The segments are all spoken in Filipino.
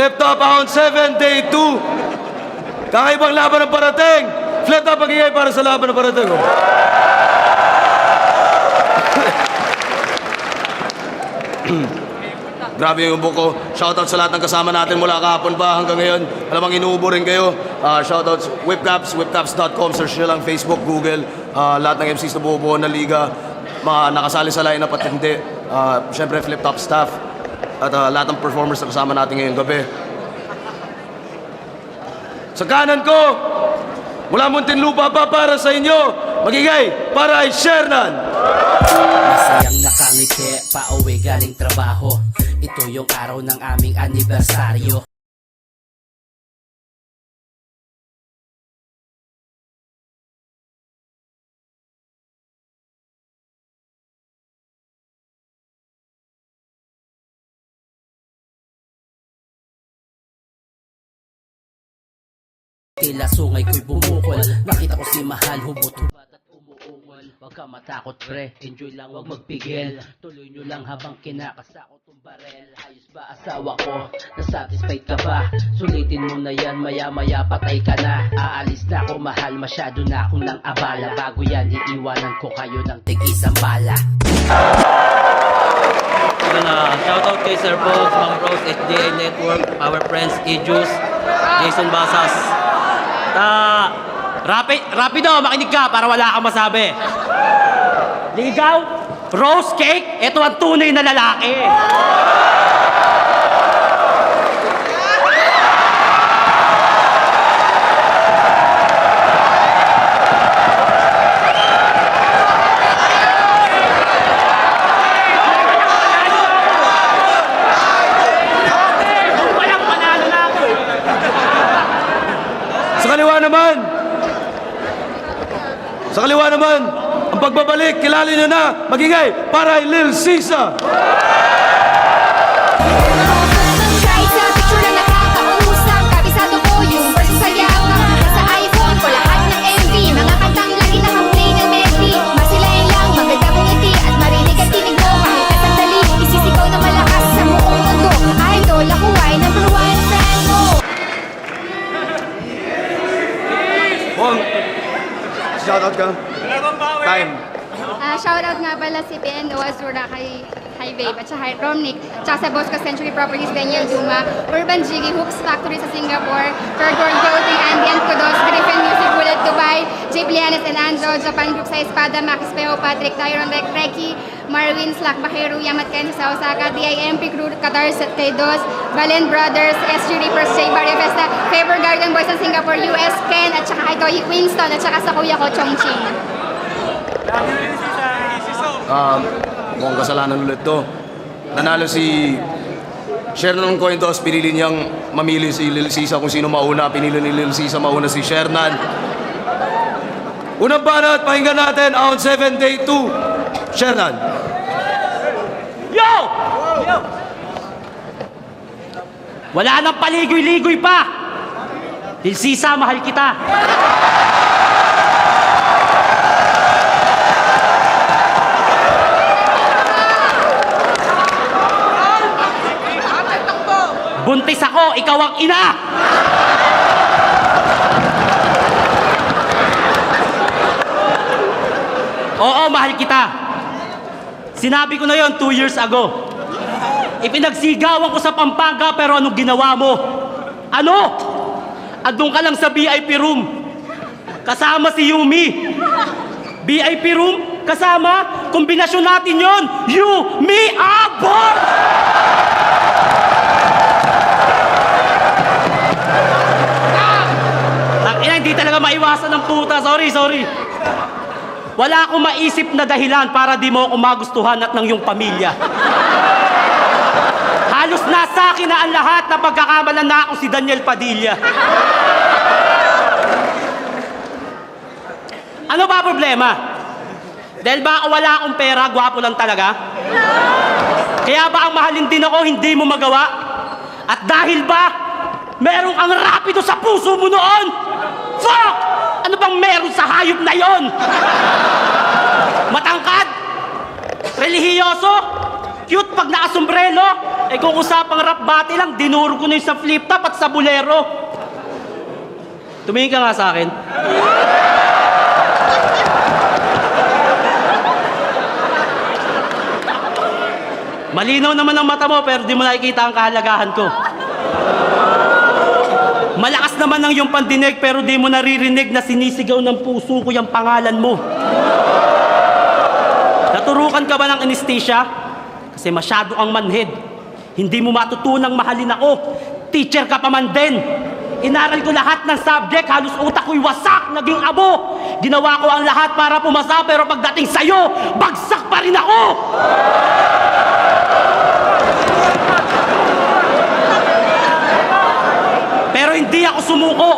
Flip top round 7, day 2. Kakaibang laban ng parating. Flip top magigay para sa laban ng parating. Grabe yung buko. Shoutout sa lahat ng kasama natin mula kahapon pa hanggang ngayon. Alamang inuubo rin kayo. Shoutouts Whipcaps, whipcaps.com. Search nyo lang Facebook, Google. Lahat ng MCs na bubuo na liga. Mga nakasali sa lineup at hindi. Siyempre, Flip Top staff. At lahat ng performers na kasama natin ngayong gabi. Sa kanan ko, mula Muntinlupa pa para sa inyo, magigay para ay Shernan. Masayang nakangiti, pauwi galing trabaho. Ito yung araw ng aming anibersaryo. Tila sungay ko'y bumukol. Nakita ko si Mahal, hubot-hubad at umuungol. Huwag ka matakot pre, enjoy lang, huwag magpigil. Tuloy nyo lang habang kinakasako tong barel. Ayos ba asawa ko? Nasatisfied ka ba? Sulitin mo na yan, maya-maya patay ka na. Aalis na ako Mahal, masyado na akong nang abala. Bago yan, iiwanan ko kayo ng tig-isang bala. Shoutout kay Sir Bogs, Mang Bros, HDA Network, our friends Ejus, Jason Basas. Rapido, makinig ka para wala kang masabi. Ligaw, rose cake, ito ang tunay na lalaki. Sa kaliwa naman, ang pagbabalik, kilala nyo na, magigay para ay Lil Sisa. Kahit sa picture na nakakausap, kabisado ko yung verse sa yaw. Sa iPhone ko lahat ng MV, mga kantang lagi nakaplay ng melody. Masilayan lang, maganda mong ngiti at marinig ang tinig mo. Kahit na sandali, isisigaw na malakas sa buong mundo. Idol, ako ay number 1 fan mo. Bong, shoutout ka. Time. Shoutout nga pala si PNO Azura kay Babe at saka Romnick, tsaka sa boss ko Century Properties, Daniel Duma, Urban Jiggy, Hooks Factory sa Singapore, Third World Clothing, Ambient Kudos, Griffin Music, Bullet Dubai, J. Blianes and Anjo, Japan Group sa Espada, Max Peo, Patrick, Tyron Reki, Marwin, Slack, Baheru, Yamat Ken sa Osaka, DIMP Crew, Qatar, Tedos, Valen Brothers, SG Reapers, J. Barrio Festa, Favor Garden Boys sa Singapore, US, Ken, at saka ito, Winston, at saka sa kuya ko, Chongqing. Mukhang kasalanan ulit to. Nanalo si Shernan ng coin toss, pinili niyang mamili si Lil Sisa kung sino mauna. Pinili ni Lil Sisa mauna si Shernan. Unang banat, pakinggan natin, round 7, day 2. Shernan. Yo! Wala nang paligoy-ligoy pa. Lil Sisa, mahal kita. Buntis ako, ikaw ang ina! Oo, mahal kita. Sinabi ko na yon 2 years ago. Ipinagsigawan ko sa Pampanga, pero anong ginawa mo? Ano? Andun ka lang sa VIP room. Kasama si Yumi. VIP room? Kasama? Kombinasyon natin yon. You, me, abort! Hindi talaga maiwasan ng puta. Sorry. Wala akong maisip na dahilan para di mo ako magustuhan at ng iyong pamilya. Halos nasa akin na ang lahat na pagkakamalan na ako si Daniel Padilla. Ano ba problema? Dahil ba wala akong pera, gwapo lang talaga? Kaya ba ang mahalin din ako, hindi mo magawa? At dahil ba merong ang rapido sa puso mo noon? Fuck! Ano bang meron sa hayop na yon? Matangkad? Relihiyoso? Cute pag nakasombrelo. Eh kung usapang rap battle lang, dinuro ko na yung sa flip top at sa bolero. Tumingin ka nga sa akin. Malinaw naman ang mata mo pero di mo nakikita ang kahalagahan ko. Malakas naman ang iyong pandinig pero di mo naririnig na sinisigaw ng puso ko yung pangalan mo. Naturukan ka ba ng anesthesia? Kasi masyado kang manhid. Hindi mo matutunang mahalin ako. Teacher ka pa man din. Inaral ko lahat ng subject, halos utak ko'y wasak, naging abo. Ginawa ko ang lahat para pumasa pero pagdating sa'yo, bagsak pa rin ako! Pero hindi ako sumuko.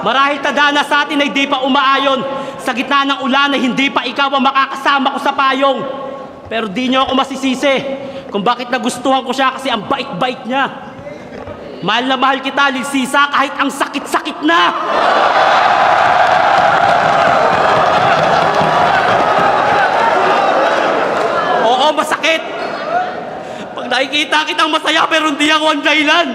Marahil tadhana sa atin ay di pa umaayon. Sa gitna ng ulan ay hindi pa ikaw ang makakasama ko sa payong. Pero di niyo ako masisisi kung bakit nagustuhan ko siya kasi ang bait-bait niya. Mahal na mahal kita, Linsisa, kahit ang sakit-sakit na. Oo, masakit. Pag nakikita kitang masaya pero hindi ako ang dahilan.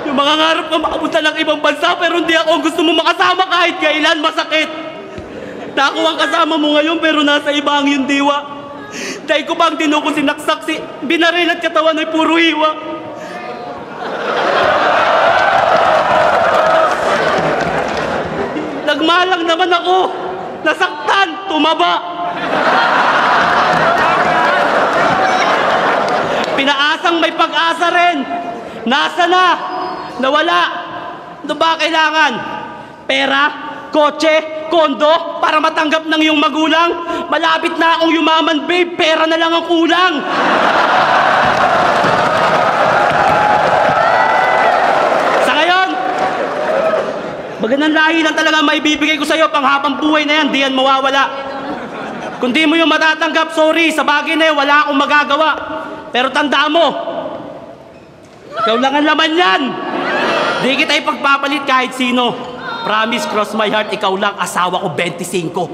Yung mga ngarap ka makapunta ng ibang bansa pero hindi ako ang gusto mo makasama kahit kailan, masakit. Na ako ang kasama mo ngayon pero nasa iba ang iyong diwa. Dahil ko ba ang dinuko sinaksak si binaril at katawan ay puro hiwa. Nagmalang naman ako. Nasaktan, tumaba. Pinaasang may pag-asa rin. Nasa na? Nawala. Ano ba kailangan? Pera? Kotse? Kondo? Para matanggap ng iyong magulang? Malapit na akong yumaman, babe. Pera na lang ang kulang. Sa ngayon, magandang lahi lang talaga maibibigay ko sa'yo. Panghabang buhay na yan, di yan mawawala. Kung di mo yung matatanggap, sorry. Sa bagay na yun, wala akong magagawa. Pero tandaan mo, ikaw lang ang laman yan. Di kita ipagpapalit kahit sino. Promise, cross my heart, ikaw lang, asawa ko 25.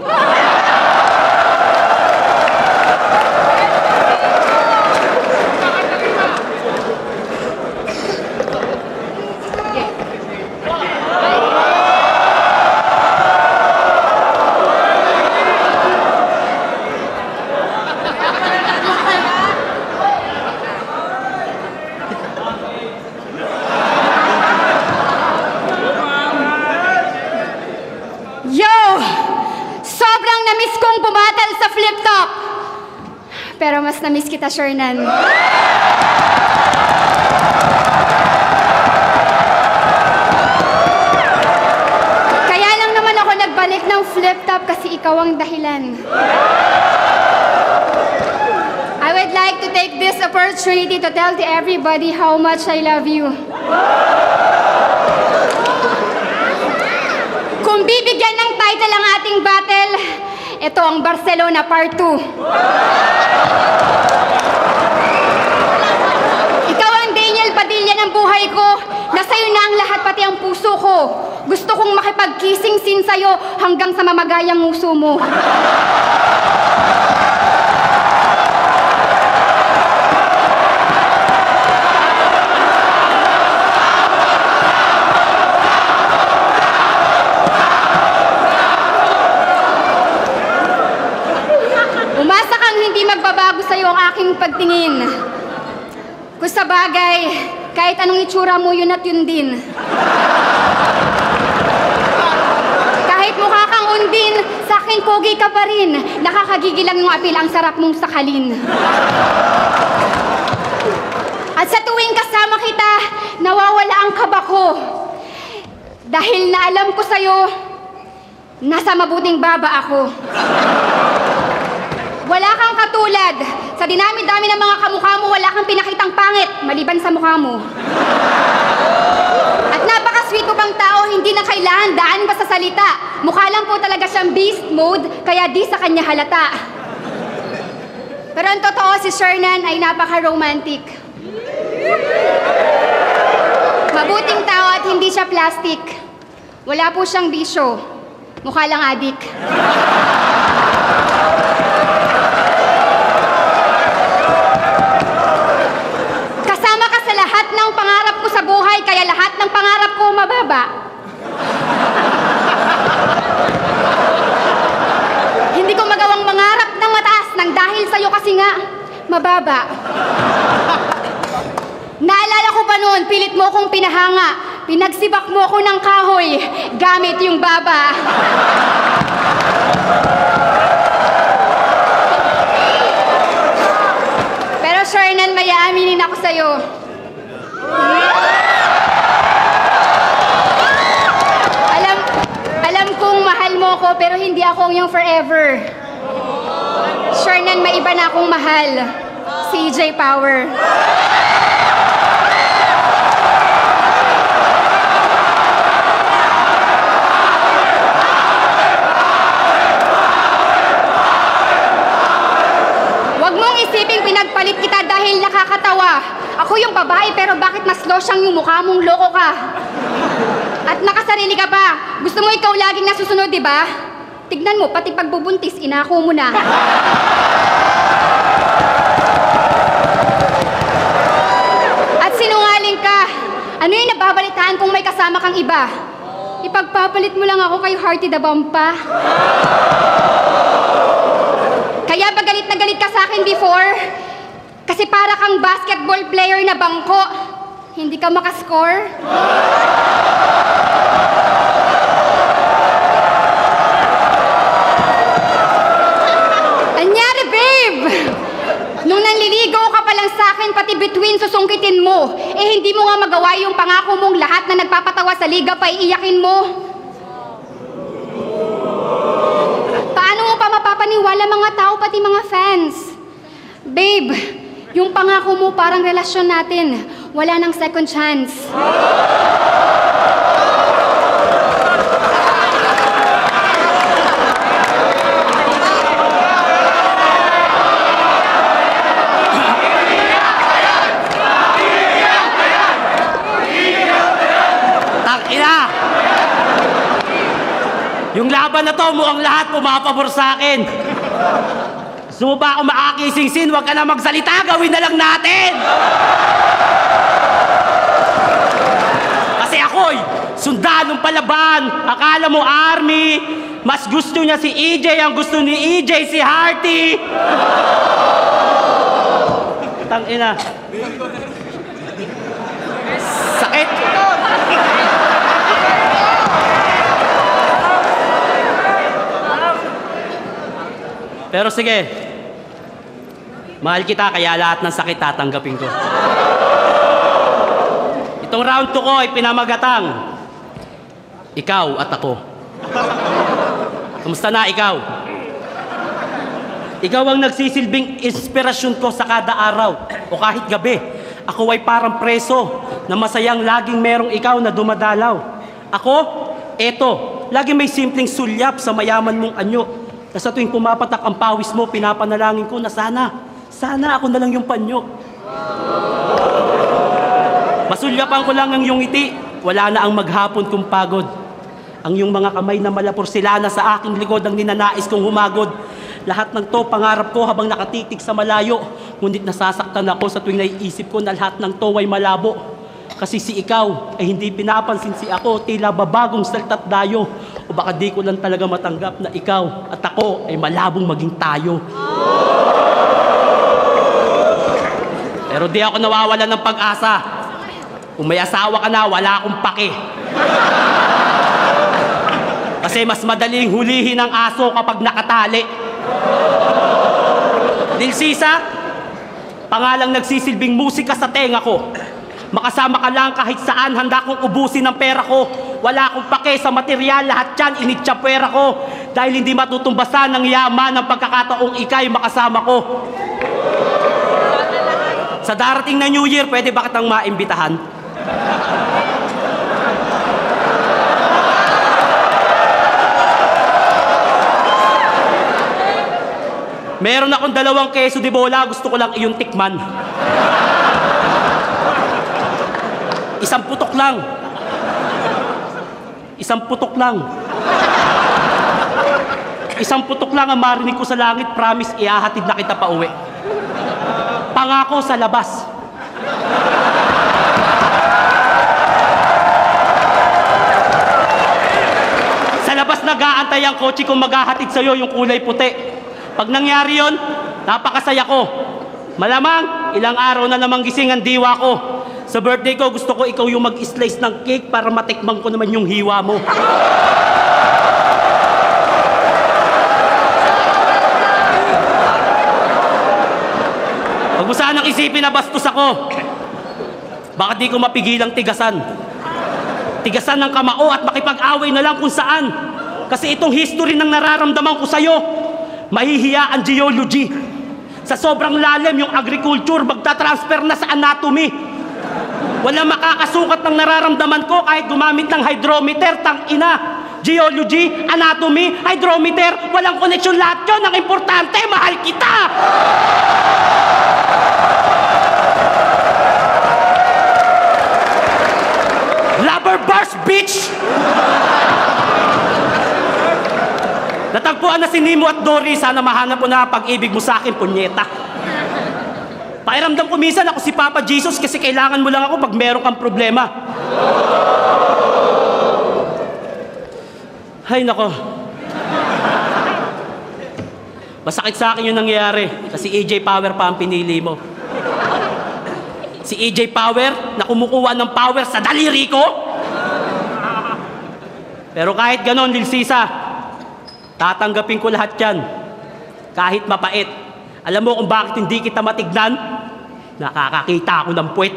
Yo! Sobrang na-miss kong bumatal sa flip top. Pero mas na-miss kita, Shernan. Kaya lang naman ako nagbalik ng flip top kasi ikaw ang dahilan. I would like to take this opportunity to tell to everybody how much I love you. Kung bibigyan ng title ang ating battle, ito ang Barcelona Part 2. Ikaw ang Daniel Padilla ng buhay ko. Nasa'yo na ang lahat, pati ang puso ko. Gusto kong makipag-kissing scene sa'yo hanggang sa mamagayang nguso mo. Umasa kang hindi magbabago sa'yo ang aking pagtingin. Kung sa bagay, kahit anong itsura mo, yun at yun din. Kahit mukha kang undin, sa akin pogi ka pa rin. Nakakagigil lang yung apil, ang sarap mong sakalin. At sa tuwing kasama kita, nawawala ang kaba ko. Dahil naalam ko sa'yo, nasa mabuting baba ako. Wala kang katulad. Sa dinami-dami ng mga kamukha mo, wala kang pinakitang pangit, maliban sa mukha mo. At napaka-sweet mo pang tao, hindi na kailangan daan pa sa salita. Mukha lang po talaga siyang beast mode, kaya di sa kanya halata. Pero ang totoo, si Shernan ay napaka-romantic. Mabuting tao at hindi siya plastic. Wala po siyang bisyo. Mukha lang adik. mahal kaya lahat ng pangarap ko mababa. Hindi ko magawang mangarap ng mataas nang dahil sa'yo kasi nga, mababa. Naalala ko pa noon, pilit mo akong pinahanga. Pinagsibak mo ako ng kahoy, gamit yung baba. Pero Shernan, may aaminin ako sa'yo. Alam kong mahal mo ako, pero hindi ako yung forever. Shernan, may iba na akong mahal. CJ Power. Huwag mong isiping pinagpalit kita dahil nakakatawa. Ako yung babae pero bakit mas losyang yung mukha mong loko ka? At nakasarili ka pa. Gusto mo ikaw laging nasusunod, di ba? Tignan mo, pati pagbubuntis, inako mo na. At sinungaling ka. Ano yung nababalitaan kung may kasama kang iba? Ipagpapalit mo lang ako kay Hearty the Bampa. Kaya ba galit na galit ka sa akin before? Kasi para kang basketball player na bangko. Hindi ka makascore. Anyari, babe! Nung nanliligaw ka pa lang sa akin, pati between susungkitin mo. Eh, hindi mo nga magawa yung pangako mong lahat na nagpapatawa sa liga pa iiyakin mo. Paano mo pa mapapaniwala mga tao, pati mga fans? Babe, yung pangako mo parang relasyon natin. Wala nang second chance. Tangina! Yung laban na to, mukhang lahat pumapabor sa akin. Gusto mo ba ako makakisingsin? Huwag ka na magsalita, gawin na lang natin! Kasi ako'y sundalong palaban. Akala mo army. Mas gusto niya si EJ, ang gusto ni EJ si Hearty. Tangina. Sakit. Pero sige, mahal kita kaya lahat ng sakit tatanggapin ko. Itong round 2 ko ay pinamagatang ikaw at ako. Kamusta na ikaw? Ikaw ang nagsisilbing inspirasyon ko sa kada araw o kahit gabi. Ako ay parang preso na masayang laging merong ikaw na dumadalaw. Ako, eto, lagi may simpleng sulyap sa mayaman mong anyo. Na sa tuwing pumapatak ang pawis mo, pinapanalangin ko na sana ako na lang yung panyo. Masulyapan ko lang ang iyong ngiti, wala na ang maghapon kong pagod. Ang iyong mga kamay na malapursilana sa aking likod ang ninanais kong humagod. Lahat ng to pangarap ko habang nakatitig sa malayo. Ngunit nasasaktan ako sa tuwing naiisip ko na lahat ng to ay malabo. Kasi si ikaw ay hindi pinapansin si ako, tila babagong salta't dayo. O baka di ko lang talaga matanggap na ikaw at ako ay malabong maging tayo. Pero di ako nawawala ng pag-asa. Kung may asawa ka na, wala akong pake. Kasi mas madaling hulihin ang aso kapag nakatali. Dilsisa, pangalang nagsisilbing musika sa tenga ko. Makasama ka lang kahit saan, handa kong ubusin ang pera ko. Wala akong pake sa material, lahat yan initsapwera ko. Dahil hindi matutumbasan ng yaman ng pagkakataong ikay makasama ko. Sa darating na New Year, pwede ba kitang maimbitahan? Meron akong 2 keso de bola, gusto ko lang iyong tikman. Isang putok lang. Isang putok lang. Isang putok lang ang marinig ko sa langit. Promise, ihahatid na kita pa uwi. Pangako sa labas. nag-aantay ang kotse kung maghahatid sa'yo yung kulay puti. Pag nangyari yon, napakasaya ko. Malamang, ilang araw na namang gising ang diwa ko. Sa birthday ko, gusto ko ikaw yung mag-slice ng cake para matikman ko naman yung hiwa mo. Huwag mo sanang isipin na bastos ako. Baka di ko mapigilang tigasan. Tigasan ng kamao at makipag-away na lang kung saan. Kasi itong history ng nararamdaman ko sa'yo, mahihiya ang geology. Sa sobrang lalim, yung agriculture, magta-transfer na sa anatomy. Walang makakasukat ng nararamdaman ko kahit gumamit ng hydrometer, tang-ina. Geology, anatomy, hydrometer, walang koneksyon lahat yun. Ang importante, mahal kita! Lover bars, bitch! Natagpuan na si Nemo at Dory. Sana mahanap mo na ang pag-ibig mo sa akin, punyeta. Pakiramdam ko minsan ako si Papa Jesus kasi kailangan mo lang ako pag meron kang problema. Ay, nako. Masakit sa akin yung nangyayari kasi EJ Power pa ang pinili mo. Si EJ Power na kumukuha ng power sa daliri ko. Pero kahit ganon, Lil Sisa, tatanggapin ko lahat yan. Kahit mapait. Alam mo kung bakit hindi kita matignan? Nakakakita ako ng puwet.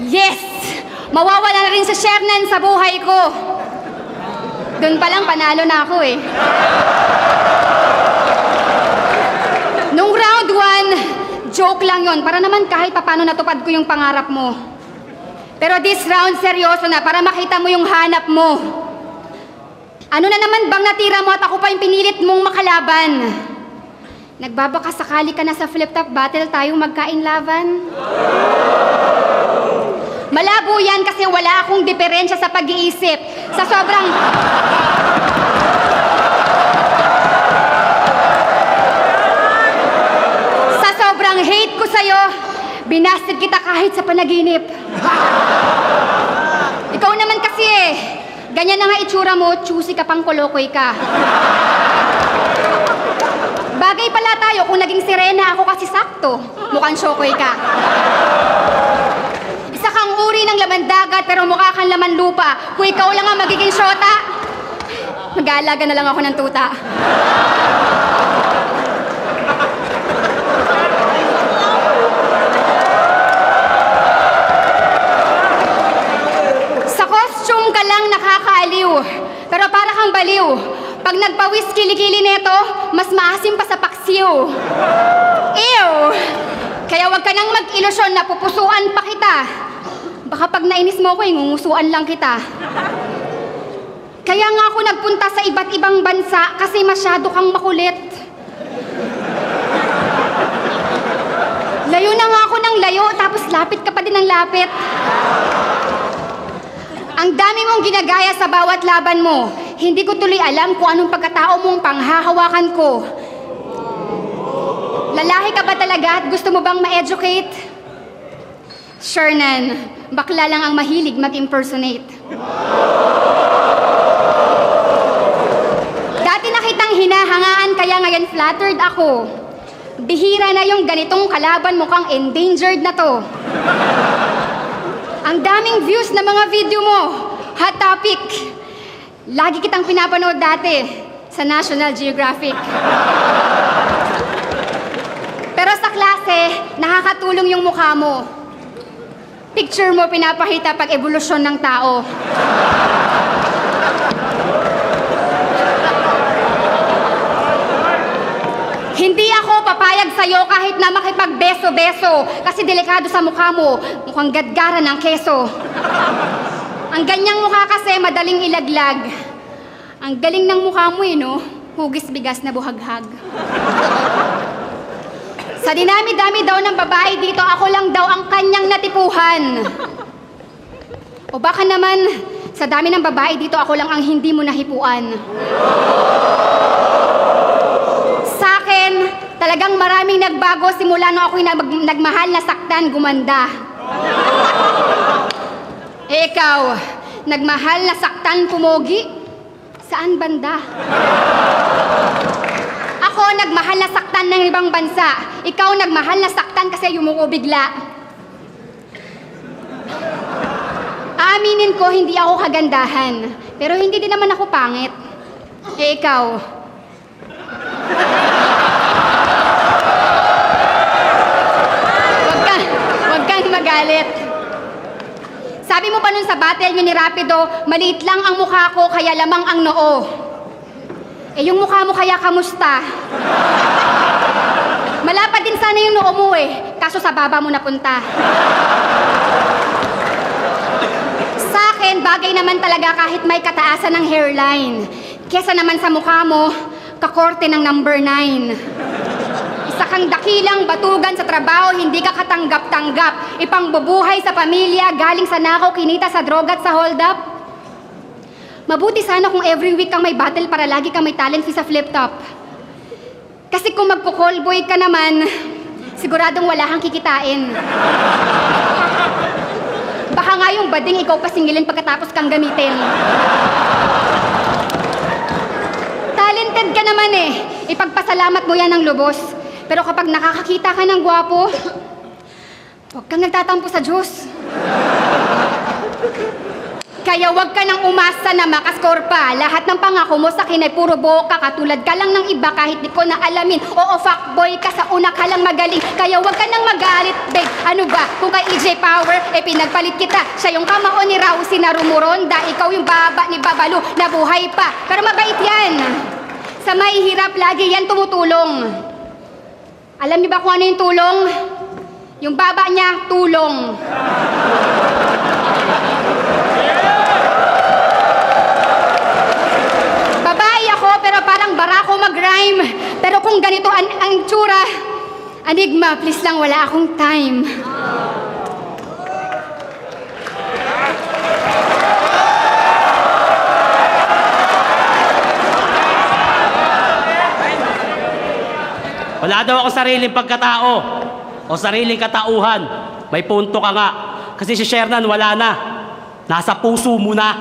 Yes! Mawawala na rin si Shernan sa buhay ko. Doon pa lang panalo na ako eh. Nung round 1, joke lang yon para naman kahit papano natupad ko yung pangarap mo. Pero this round, seryoso na para makita mo yung hanap mo. Ano na naman bang natira mo at ako pa yung pinilit mong makalaban? Nagbabaka sakali ka na sa flip-top battle tayong magkain-laban? Malabo yan kasi wala akong diferensya sa pag-iisip. Sa sobrang... sa sobrang hate ko sa'yo, binasted kita kahit sa panaginip. Ikaw naman kasi ganyan na nga itsura mo, choosy ka pang kolokoy ka. Bagay pala tayo kung naging sirena ako kasi sakto. Mukhang syokoy ka. Isa kang uri ng laman dagat pero mukha kang laman lupa. Kung ikaw lang ang magiging syota, mag-aalaga na lang ako ng tuta. Sa costume ka lang nakakaaliw, pero para kang baliw. Pag nagpawis kilikili neto, mas maasim pa sa paksiw. Ew! Kaya wag ka nang mag-ilusyon na pupusuan pa kita. Baka pag nainis mo ko, ngusuan lang kita. Kaya nga ako nagpunta sa iba't ibang bansa kasi masyado kang makulit. Layo na nga ako ng layo, tapos lapit ka pa din ng lapit. Ang dami mong ginagaya sa bawat laban mo. Hindi ko tuloy alam kung anong pagkatao mong panghahawakan ko. Lalaki ka ba talaga at gusto mo bang ma-educate? Shernan, bakla lang ang mahilig mag-impersonate. Dati na kitang hinahangaan kaya ngayon flattered ako. Bihira na yung ganitong kalaban mukhang endangered na to. Ang daming views na mga video mo. Hot topic. Lagi kitang pinapanood dati sa National Geographic. Pero sa klase, nakakatulong yung mukha mo. Picture mo pinapakita pag evolusyon ng tao. Hindi ako papayag sa'yo kahit na makipagbeso-beso kasi delikado sa mukha mo, mukhang gadgaran ng keso. Ang ganyang mukha kasi madaling ilaglag. Ang galing ng mukha mo eh, no? Hugis bigas na buhaghag. Sa dinami-dami daw ng babae dito, ako lang daw ang kanyang natipuhan. O baka naman, sa dami ng babae dito, ako lang ang hindi mo nahipuan. Sa akin, talagang maraming nagbago simula nung ako'y nagmahal na saktan, gumanda. Eh ikaw, nagmahal na saktan, pumogi? Saan banda? Ako nagmahal na saktan ng ibang bansa. Ikaw nagmahal na saktan kasi yumuko bigla. Aaminin ko, hindi ako kagandahan. Pero hindi din naman ako pangit. Eh ikaw, wag kang magalit. Sabi mo pa nun sa battle nyo ni Rapido, maliit lang ang mukha ko, kaya lamang ang noo. Eh yung mukha mo kaya kamusta? Malapad din sana yung noo mo eh, kaso sa baba mo napunta. Sa akin, bagay naman talaga kahit may kataasan ng hairline. Kesa naman sa mukha mo, kakorte ng number 9. Isa kang dakilang batugan sa trabaho, hindi ka katanggap-tanggap. Ipangbubuhay sa pamilya, galing sa nakaw, kinita sa droga at sa hold up. Mabuti sana kung every week kang may battle para lagi kang may talent fee sa flip top. Kasi kung magko-call boy ka naman, siguradong wala kang kikitain. Baka nga yung bading ikaw pa singilin pagkatapos kang gamitin. Talented ka naman eh. Ipagpasalamat mo yan ng lubos. Pero kapag nakakakita ka ng gwapo, huwag kang nagtatampo sa Diyos. Kaya huwag ka nang umasa na makascore pa. Lahat ng pangako mo sa akin ay puro boka. Katulad ka lang ng iba kahit di ko na alamin. Oo, fuckboy ka, sa una ka lang magaling. Kaya huwag ka nang magalit, babe. Ano ba? Kung kay EJ Power, pinagpalit kita. Siya yung kamao ni Rausi na rumuronda. Ikaw yung baba ni Babalu na buhay pa. Pero mabait yan. Sa mahihirap, lagi yan tumutulong. Alam niyo ba kung ano yung tulong? Yung baba niya, tulong. Babae ako, pero parang barako mag-rhyme. Pero kung ganito ang tsura, Enigma, please lang, wala akong time. Wala daw ako sariling pagkatao o sariling katauhan. May punto ka nga. Kasi si Shernan wala na. Nasa puso mo na.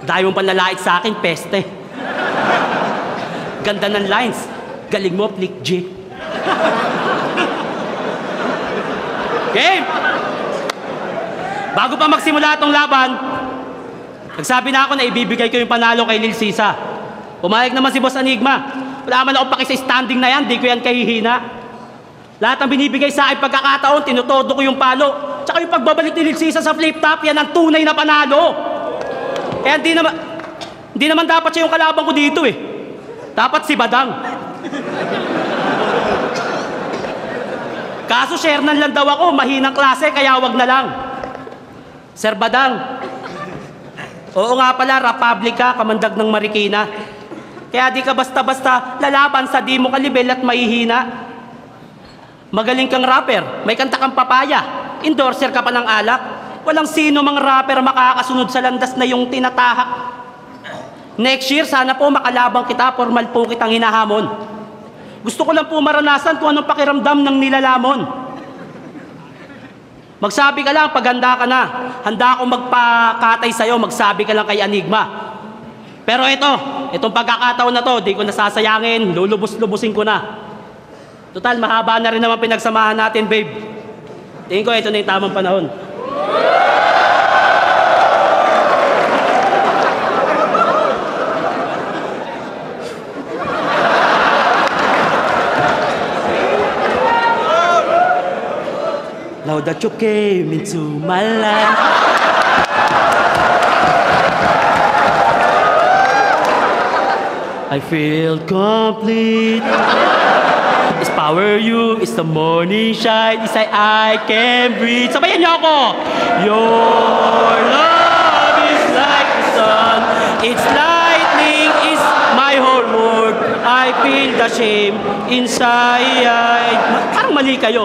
Dahil mong panlalait sa akin, peste. Ganda ng lines. Galing mo, Flick G. Game! Bago pa magsimula itong laban, nagsabi na ako na ibibigay ko yung panalo kay Lil Sisa. Pumayag naman si Boss Enigma. Wala man ako paki sa standing na yan, di ko yan kahihina. Lahat ng binibigay sa akin pagkakataon, tinutodo ko yung palo. Tsaka yung pagbabalik ni Lil Sisa sa flip top, yan ang tunay na panalo. Kaya hindi naman dapat siya yung kalaban ko dito eh. Dapat si Badang. Kaso Shernan lang daw ako, mahinang klase, kaya wag na lang. Sir Badang, oo nga pala, Republic ka, kamandag ng Marikina. Kaya di ka basta-basta lalaban sa di mo kalibel at mahihina. Magaling kang rapper, may kanta kang papaya, endorser ka pa ng alak. Walang sino mang rapper makakasunod sa landas na yung tinatahak. Next year, sana po makalabang kita, formal po kitang hinahamon. Gusto ko lang po maranasan kung anong pakiramdam ng nilalamon. Magsabi ka lang, paganda ka na. Handa akong magpakatay sa'yo, magsabi ka lang kay Enigma. Pero itong pagkakataon na to, di ko nasasayangin, lulubos-lubusin ko na. Total, mahaba na rin naman pinagsamahan natin, babe. Tingin ko, ito na yung tamang panahon. Now that you came into my life, I feel complete. It's power you, it's the morning shine, it's like I can breathe. Sabayan niyo ako! Your love is inside. Parang mali kayo.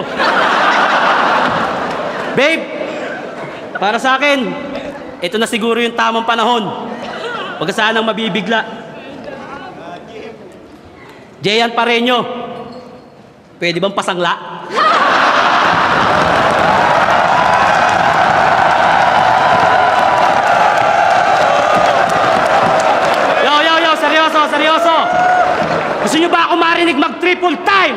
Babe, para sa akin, ito na siguro yung tamang panahon. Huwag ka sanang mabibigla. Jeyan Pareño, pwede bang pasangla? Yo, seryoso. Gusto nyo ba ako marinig mag-triple time?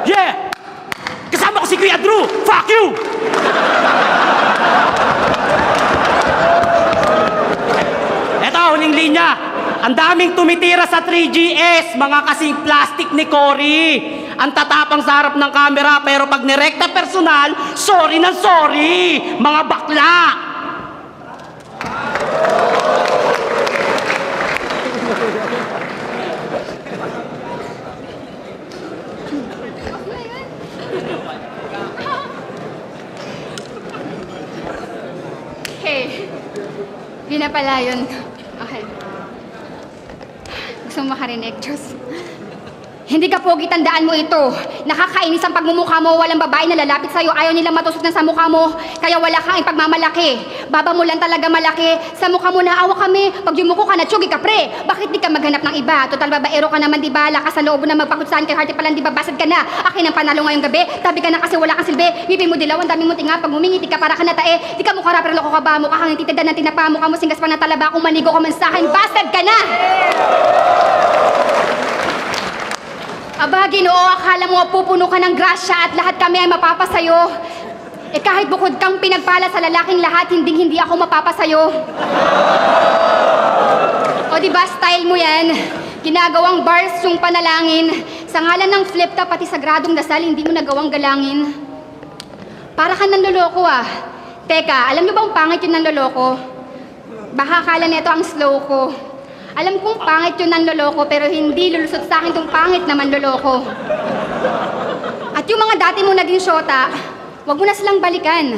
Yeah! Kasama ko si Kuya Drew! Fuck you! Eto, huling linya. Ang daming tumitira sa 3GS, mga kasing plastic ni Cory. Ang tatapang sa harap ng camera, pero pag nirekta personal, sorry ng sorry, mga bakla. Hey, di na pala yun. Okay. Gusto mo makarinig, Diyos? Hindi ka pogi, tandaan mo ito. Nakakainis ang pagmumukha mo, walang babae na lalapit sa'yo. Ayaw nilang matusok na sa mukha mo, kaya wala kang pagmamalaki. Baba mo lang talaga malaki. Sa mukha mo naawa kami. Pag yumuko ka na, tsugi ka, pre. Bakit di ka maghanap ng iba? Total babaero ka naman, di ba? Lakas sa loob na magpakutsaan kay Hearty palang, di ba? Basad ka na. Akin ang panalo ngayong gabi. Tabi ka na kasi wala kang silbi. Ngipin mo dilaw, ang dami mo tinga. Pag humingiti ka para ka natae. Di ka mukha pero loko ka ba? Mukha kang nagtitinda ng tinapa. Mukha mo singgas pa ng talaba. Kung manigo ka man sa akin, basad ka na! Aba, Ginoo, akala mo pupuno ka ng grasya at lahat kami ay mapapasayo. Eh kahit bukod kang pinagpala sa lalaking lahat, hindi ako mapapasayo. O diba, style mo yan? Ginagawang bars yung panalangin. Sa ngalan ng flip ka, pati sagradong dasal, hindi mo nagawang galangin. Para ka nanloloko ah. Teka, alam niyo bang pangit yung nanloloko? Baka akala nito ang slow ko. Alam kong pangit yun ng loloko, pero hindi lulusot sa akin tong pangit naman loloko. At yung mga dati mo naging syota, wag mo na silang balikan.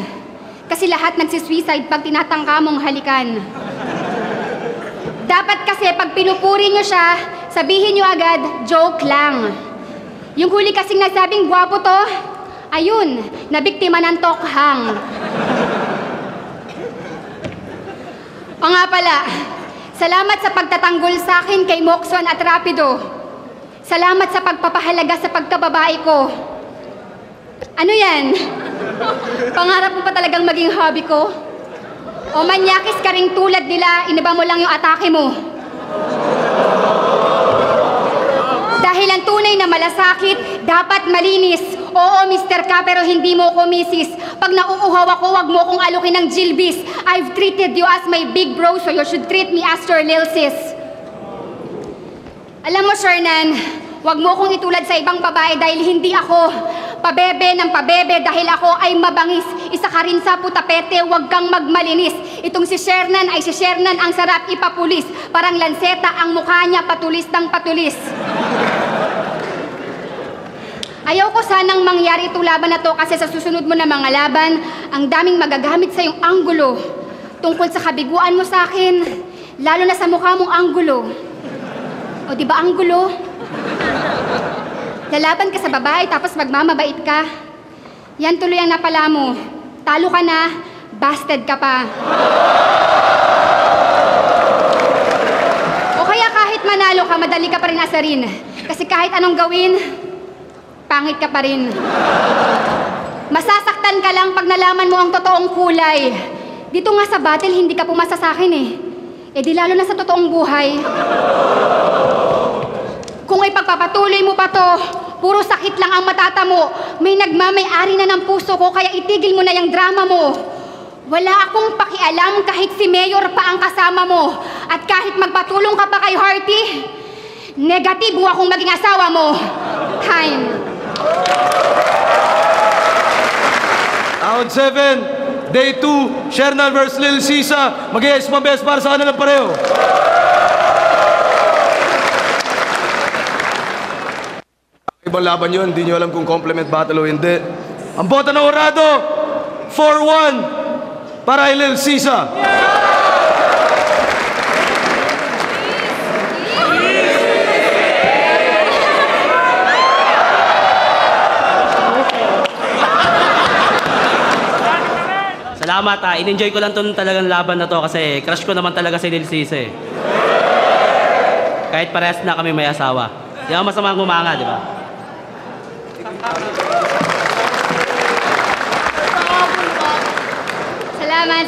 Kasi lahat nagsisuicide pag tinatangka mong halikan. Dapat kasi pag pinupuri nyo siya, sabihin nyo agad, joke lang. Yung huli kasing nagsabing gwapo to, ayun, nabiktima ng tokhang. O nga pala, salamat sa pagtatanggol sa akin kay Moxon at Rapido. Salamat sa pagpapahalaga sa pagkababae ko. Ano yan? Pangarap mo pa talagang maging hobby ko? O manyakis ka ring tulad nila, iniba mo lang yung atake mo? Dahil ang tunay na malasakit, dapat malinis. Oo, Mr. Ka, pero hindi mo ko misis. Pag nauuhaw ako, wag mo kong alukin ng Gilbis. I've treated you as my big bro, so you should treat me as your lil sis. Alam mo, Shernan, wag mo kong itulad sa ibang babae dahil hindi ako pabebe ng pabebe dahil ako ay mabangis. Isa ka rin sa putapete, wag kang magmalinis. Itong si Shernan ay si Shernan, ang sarap ipapulis. Parang lanseta ang mukha niya, patulis ng patulis. Ayaw ko sanang mangyari itong laban na to kasi sa susunod mo na mga laban, ang daming magagamit sa iyong anggulo. Tungkol sa kabiguan mo sa akin, lalo na sa mukha mong anggulo. O di ba anggulo? Lalaban ka sa babae tapos magmamabait ka. Yan tuloy ang napala mo. Talo ka na, busted ka pa. O kaya kahit manalo ka, madali ka pa rin asarin. Kasi kahit anong gawin, pangit ka pa rin. Masasaktan ka lang pag nalaman mo ang totoong kulay. Dito nga sa battle, hindi ka pumasa sa akin eh. Eh di lalo na sa totoong buhay. Kung ipagpapatuloy mo pa to, puro sakit lang ang matata mo. May nagmamay-ari na ng puso ko, kaya itigil mo na yung drama mo. Wala akong pakialam kahit si Mayor pa ang kasama mo. At kahit magpatulong ka pa kay Hearty, negatibo akong maging asawa mo. Time. Round 7, Day 2, Shernan vs. Lil Sisa. Mag-yes mabes para sa kanilang pareho. Ibang laban yun, hindi nyo alam kung complement battle o hindi. Ang bota ng Orado, 4-1 para kay Lil Sisa. Salamat in-enjoy ko lang to talagang laban na to kasi crush ko naman talaga si Lil Sis eh. Kahit parehas na kami may asawa. Di ako masamang gumanga, di ba?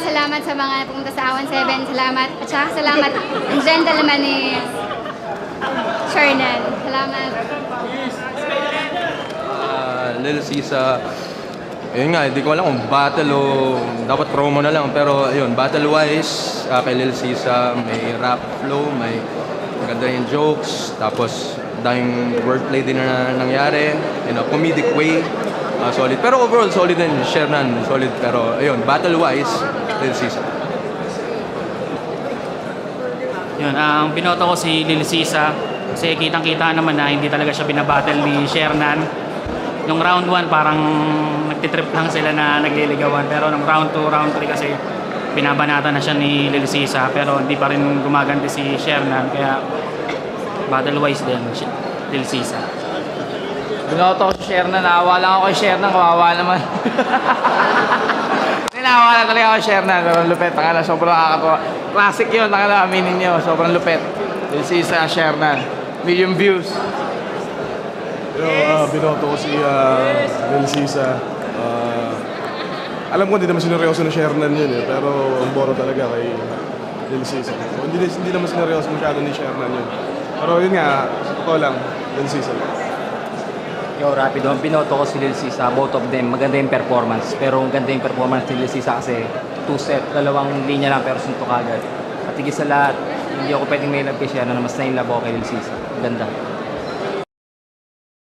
Salamat sa mga pumunta sa Awan 7. Salamat. At saka salamat ang gentleman ni Shernan. Salamat. Lil Sisa, yun nga, hindi ko alam kung battle o dapat promo na lang. Pero yun, battle-wise, kay Lil Sisa, may rap flow, may maganda yung jokes, tapos daming wordplay din na nangyari, in a comedic way, solid. Pero overall, solid din, Shernan, solid. Pero ayun, battle-wise, Lil Sisa. Yun, ang binoto ko si Lil Sisa kasi kitang-kita naman na hindi talaga siya binabattle ni Shernan. Nung round 1 parang nagtitrip lang sila na nagliligawan, pero nung round 2, round 3 kasi binabanata na siya ni Lil Sisa, pero hindi pa rin gumaganti si Shernan, kaya battle-wise din Lil Sisa. Binoto ko si Shernan, naawa lang ako kay Shernan, kawawa naman. Naawa lang talaga ako kay Shernan, pero lupet, sobrang nakakatawa. Classic yun, aminin nyo, sobrang lupet. Lil Sisa, Shernan, million views. Binoto ko si Lil Sisa. Alam ko hindi naman sineryoso na Shernan yun eh, pero ang boro talaga kay Lil Sisa. So, hindi naman sineryoso masyado ni Shernan yun. Pero yun nga, sa totoo lang, Lil Sisa. Yo, rapido. Ang binoto ko si Lil Sisa, both of them, maganda yung performance. Pero ang ganda yung performance ni Lil Sisa kasi two-step, dalawang linya lang pero suntok agad. At higit sa lahat, hindi ako pwedeng may love kay Shernan na mas na-inlove ako kay Lil Sisa. Ganda.